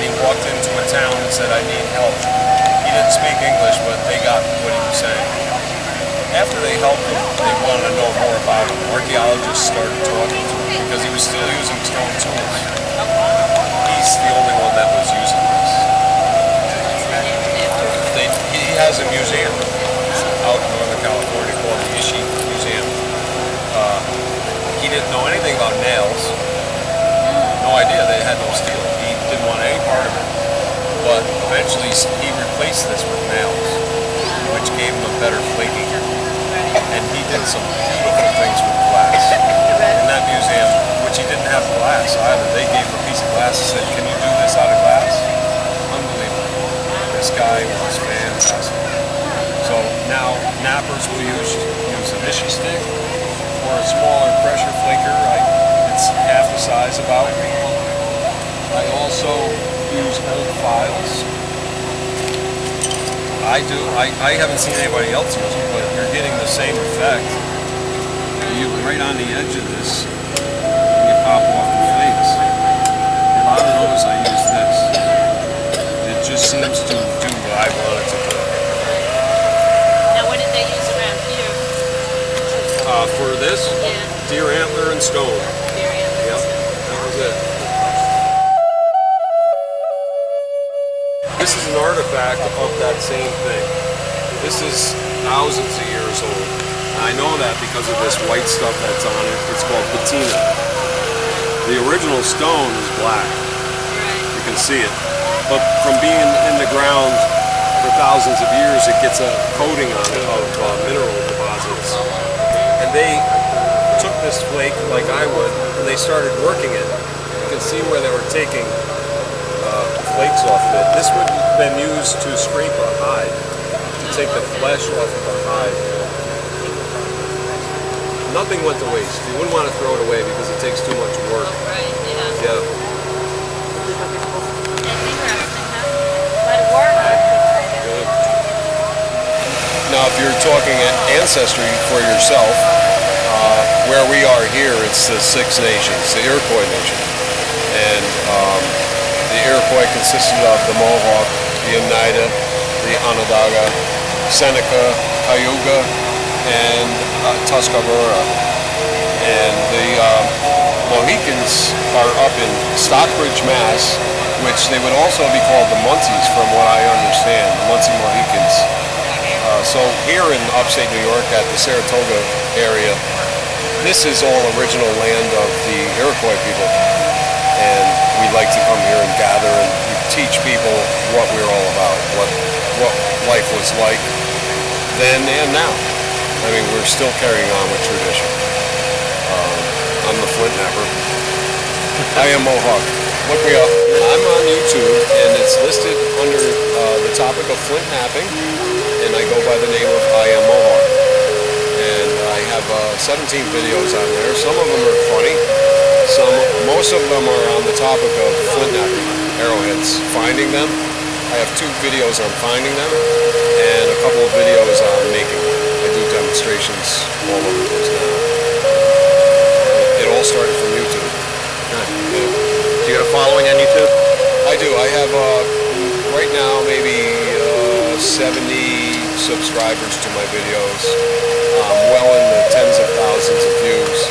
he walked into a town and said, "I need help." He didn't speak English, but they got what he was saying. After they helped him, they wanted to know more about him. Archaeologists started talking to him because he was still using stone tools. He's the only one that was using this. He has a museum out in Northern California called the Ishi Museum. He didn't know anything about nails. No idea they had no steel. He didn't want any part of it. But eventually he replaced this with nails, which gave him a better flaking. And he did some beautiful things with glass. In that museum, which he didn't have glass either, they gave him a piece of glass and said, "Can you do this out of glass?" Unbelievable. This guy was fantastic. So now nappers will use an Ishi Stick or a smaller pressure flaker. It's half the size about. I also use old files. I haven't seen anybody else use it, but you're getting the same effect. You right on the edge of this, and you pop off the flakes. A lot of those I use this. It just seems to do what I want it to do. Now what did they use around here? For this? Yeah. Deer antler and stone. Deer antler. Yep, that was it. This is an artifact of that same thing. This is thousands of years old. I know that because of this white stuff that's on it. It's called patina. The original stone is black. You can see it. But from being in the ground for thousands of years, it gets a coating on it of mineral deposits. And they took this flake, like I would, and they started working it. You can see where they were taking flakes off of it. This would have been used to scrape a hide, to take the flesh off of a hide. Nothing went to waste. You wouldn't want to throw it away because it takes too much work. Right, yeah. Yeah. That's interesting, huh? A lot of work. Good. Now, if you're talking ancestry for yourself, where we are here, it's the Six Nations, the Iroquois Nation. And the Iroquois consisted of the Mohawk, the Oneida, the Onondaga, Seneca, Cayuga, and Tuscarora. And the Mohicans are up in Stockbridge, Mass., which they would also be called the Muncies, from what I understand, the Muncie Mohicans. So here in upstate New York at the Saratoga area, this is all original land of the Iroquois people. And we like to come here and gather and teach people what we're all about, what life was like then and now. I mean, we're still carrying on with tradition. I'm the flint napper. I am Mohawk. Look me up. I'm on YouTube, and it's listed under the topic of flint napping, and I go by the name of I Am Mohawk. And I have 17 videos on there. Some of them are funny. Most of them are on the topic of flint napping arrowheads, finding them. I have 2 videos on finding them, and a couple of videos on making them. I do demonstrations all over the place now. It all started from YouTube. Good. Do you got a following on YouTube? I do. I have, right now, maybe 70 subscribers to my videos. Well in the tens of thousands of views.